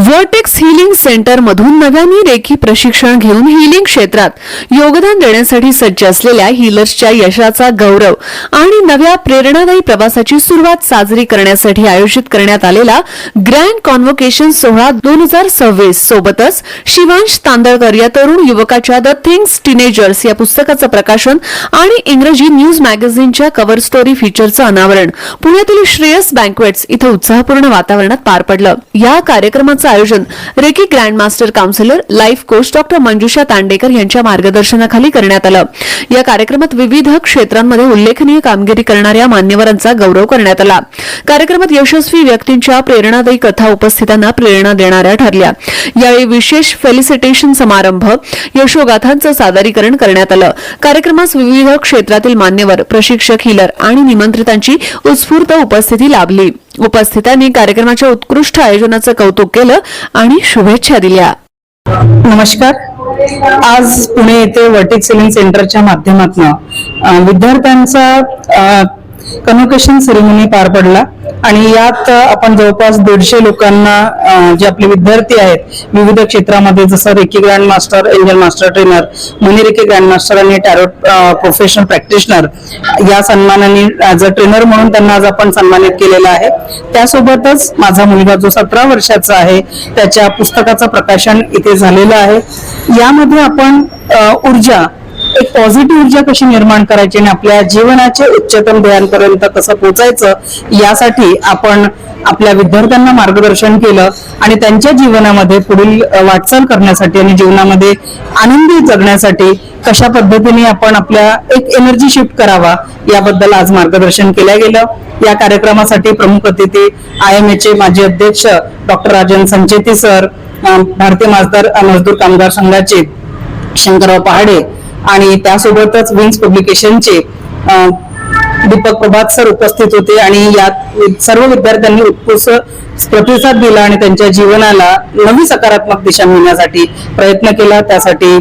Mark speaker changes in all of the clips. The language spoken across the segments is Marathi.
Speaker 1: वर्टेक्स हीलिंग सेंटर मधून नव्याने रेकी प्रशिक्षण घेऊन हीलिंग क्षेत्रात योगदान देण्यासाठी सज्ज असलेल्या हीलर्सच्या यशाचा गौरव आणि नव्या प्रेरणादायी प्रवासाची सुरुवात साजरी करण्यासाठी आयोजित करण्यात आलेला ग्रँड कॉन्व्होकेशन सोहळा 2026 सोबतच शिवांश तांदळकर या तरुण युवकाच्या द थिंग्स टीनेजर्स या पुस्तकाचं प्रकाशन आणि इंग्रजी न्यूज मॅगझिनच्या कव्हर स्टोरी फीचरचं अनावरण पुण्यातील श्रेयस बँक्वेट्स इथं उत्साहपूर्ण वातावरणात पार पडलं। या कार्यक्रमाचं आयोजन reiki grand master counsellor life coach doctor Manjusha Tandekar यांच्या मार्गदर्शनाखाली करण्यात आलं। या कार्यक्रमात विविध क्षेत्रांमध्ये उल्लेखनीय कामगिरी करणाऱ्या मान्यवरांचा गौरव करण्यात आला। कार्यक्रमात यशस्वी व्यक्तींच्या प्रेरणादायी कथा उपस्थितांना प्रेरणा देणाऱ्या ठरल्या। यावेळी विशेष फेलिसिटेशन समारंभ यशोगाथांचं सादरीकरण करण्यात आलं। कार्यक्रमास विविध क्षेत्रातील मान्यवर प्रशिक्षक हीलर आणि निमंत्रितांची उत्स्फूर्त उपस्थिती लाभली। उपस्थितांनी कार्यक्रमाच्या उत्कृष्ट आयोजनाचं कौतुक केलं आणि शुभेच्छा दिल्या।
Speaker 2: नमस्कार। आज पुणे येथे वर्टेक्स हीलिंग सेंटरच्या माध्यमातून विद्यार्थ्यांचा कन्व्होकेशन सेरेमनी पार पडला आणि यात आपण जवळपास 150 लोकांना जे आपले विद्यार्थी आहेत विविध क्षेत्रामध्ये जसं reiki grand master, angel master trainer, money reiki grand master आणि टॅरो प्रोफेशनल प्रॅक्टिशनर या सन्मानाने ॲज अ ट्रेनर म्हणून त्यांना आज आपण सन्मानित केलेला आहे। त्यासोबतच माझा मुलगा जो 17 वर्षाचा आहे त्याच्या पुस्तकाचं प्रकाशन इथे झालेलं आहे। यामध्ये आपण ऊर्जा एक पॉझिटिव्ह ऊर्जा कशी निर्माण करायची आणि आपल्या जीवनाचे उच्चतम ध्येयांपर्यंत कसं पोहोचायचं यासाठी आपण आपल्या विद्यार्थ्यांना मार्गदर्शन केलं आणि त्यांच्या जीवनामध्ये पुढील वाटचाल करण्यासाठी आणि जीवनामध्ये आनंदी जगण्यासाठी कशा पद्धतीने आपण आपल्या एक एनर्जी शिफ्ट करावा याबद्दल आज मार्गदर्शन केलं गेलं। या कार्यक्रमासाठी प्रमुख अतिथी IMA माजी अध्यक्ष डॉक्टर राजन संचेती सर, भारतीय मजदूर कामगार संघाचे शंकरराव पहाडे आणि त्यासोबतच विंग्स पब्लिकेशनचे दीपक प्रभात सर उपस्थित होते आणि यात सर्व विद्यार्थ्यांनी उत्कृष्ट प्रतिसाद दिला आणि त्यांच्या जीवनाला नवी सकारात्मक दिशा मिळण्यासाठी प्रयत्न केला। त्यासाठी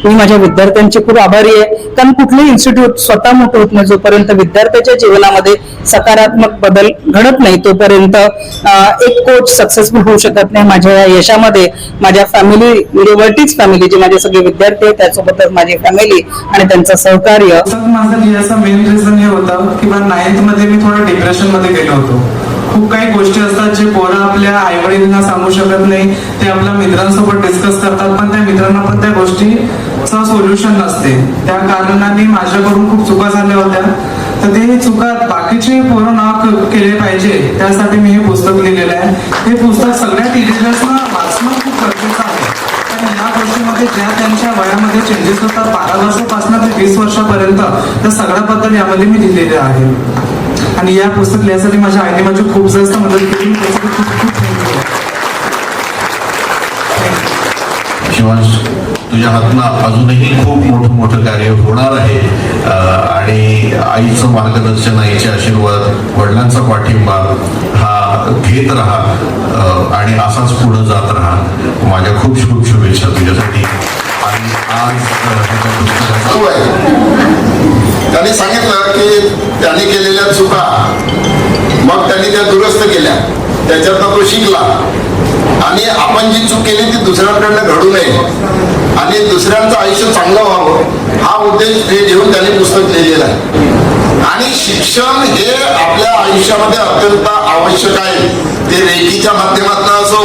Speaker 2: मी माझ्या विद्यार्थ्यांची खूप आभारी आहे, कारण कुठलेही इन्स्टिट्यूट स्वतः मोठं होत नाही जोपर्यंत विद्यार्थ्याच्या जीवनामध्ये सकारात्मक बदल घडत नाही तोपर्यंत एक कोच सक्सेसफुल होऊ शकत नाही। माझ्या या यशामध्ये माझ्या फॅमिली म्हणजे वर्टेक्स फॅमिली जे माझे सगळे विद्यार्थी आहेत त्यासोबतच माझी फॅमिली आणि त्यांचं सहकार्य।
Speaker 3: माझं लिहायचं मेन रिझन हे होतं की 9th मध्ये मी थोडं डिप्रेशन मध्ये गेलो होतो। खूप काही गोष्टी असतात जे पोरं आपल्या आई वडिलांना सांगू शकत नाही, ते आपल्या मित्रांसोबत डिस्कस करतात पण त्या मित्रांना पण त्या गोष्टीचं सोल्युशन नसते। त्या कारणाने माझ्याकडून खूप चुका झाल्या होत्या, तर ते चुका बाकीचे पोरं ना केले पाहिजे त्यासाठी मी हे पुस्तक लिहिलेलं आहे। हे पुस्तक सगळ्या टीचर्सना वाचणं खूप गरजेचं आहे, कारण या गोष्टीमध्ये ज्या त्यांच्या वयामध्ये चेंजेस होतात 12 वर्षापासून ते 20 वर्षापर्यंत त्या सगळ्याबद्दल यामध्ये मी लिहिलेले आहे। आणि या पुस्तक लिहायसाठी माझ्या आईने माझी खूप जास्त मदत केली, त्यासाठी खूप खूप थँक्यू।
Speaker 4: शिवांश, तुझ्या हातनं अजूनही खूप मोठं कार्य होणार आहे आणि आईचं मार्गदर्शन, आईचे आशीर्वाद, वडिलांचा पाठिंबा हा घेत राहा आणि असाच पुढे जात राहा। माझ्या खूप खूप शुभेच्छा तुझ्यासाठी। आणि आज
Speaker 5: त्यांनी सांगितलं की त्यांनी केलेल्या चुका मग त्यांनी त्या दुरुस्त केल्या, त्याच्यातनं तो शिकला आणि आपण जी चूक केली ती दुसऱ्यांकडनं घडू नये आणि दुसऱ्यांचं आयुष्य चांगलं व्हावं हा उद्देश घेऊन त्यांनी पुस्तक लिहिलेलं आहे। आणि शिक्षण हे आपल्या आयुष्यामध्ये अत्यंत आवश्यक आहे। ते रेकीच्या माध्यमातून असो,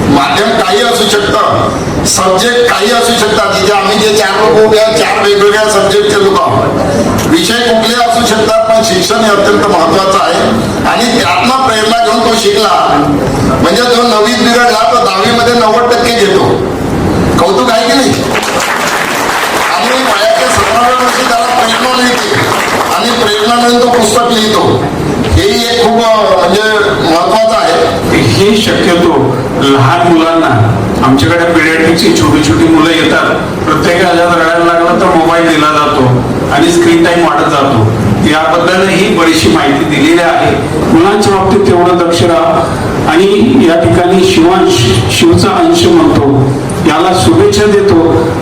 Speaker 5: माध्यम काही असू शकतं, सब्जेक्ट काही असू शकतात। तिथे आम्ही जे 4 लोक उभे आहेत 4 वेगवेगळ्या सब्जेक्टचे लोक आहोत, विषय कुठले असू शकतात, पण शिक्षण हे अत्यंत महत्वाचं आहे आणि त्यातनं प्रेरणा घेऊन तो शिकला म्हणजे जो 9वीत बिघडला तो 10वी मध्ये 90% घेतो। कौतुक आहे की नाही? आणि वयाच्या 17व्या वर्षी त्याला प्रेरणा मिळते आणि प्रेरणा मिळून तो पुस्तक लिहितो। हेही एक खूप म्हणजे महत्वाचं आहे।
Speaker 3: हे शक्यतो लहान मुलांना, आमच्याकडे पिडियाट्रिकची छोटी मुलं येतात, प्रत्येकाला रडायला लागलं तर मोबाईल दिला जातो आणि स्क्रीन टाइम वाढत जातो। याबद्दलही बरीचशी माहिती दिलेली आहे। मुलांच्या बाबतीत तेवढं दक्ष राहा आणि या ठिकाणी शिवचा अंश म्हणतो याला शुभेच्छा देतो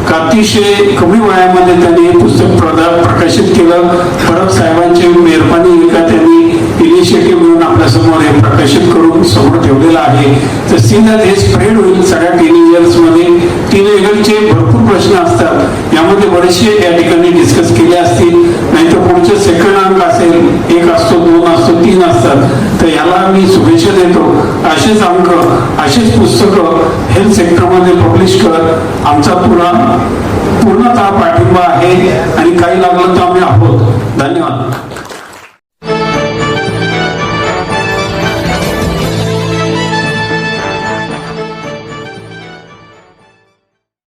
Speaker 3: का अतिशय कमी वयामध्ये त्यांनी हे पुस्तक प्रकाशित केलं। परब साहेबांची मेहरबानी का त्यांनी
Speaker 6: इनिशिएटिव्ह घेऊन आपल्यासमोर हे प्रकाशित करून समोर ठेवलेलं आहे. तर सी दॅट हे स्प्रेड होईल सगळ्या टीनेजर्स मध्ये. टीनेजरचे भरपूर प्रश्न असतात, यामध्ये बरेचसे या ठिकाणी डिस्कस केले असतील. नाहीतर पुढचे सेकंड अंक असेल, 1 असतो, 2 असतो, 3 असतात. तर याला मी शुभेच्छा देतो. असेच अंक, असेच पुस्तकं हेल्थ सेक्टरमध्ये पब्लिश कर. आमचा पूर्णतः पाठिंबा आहे आणि काही लागलं तर आम्ही आहोत. धन्यवाद.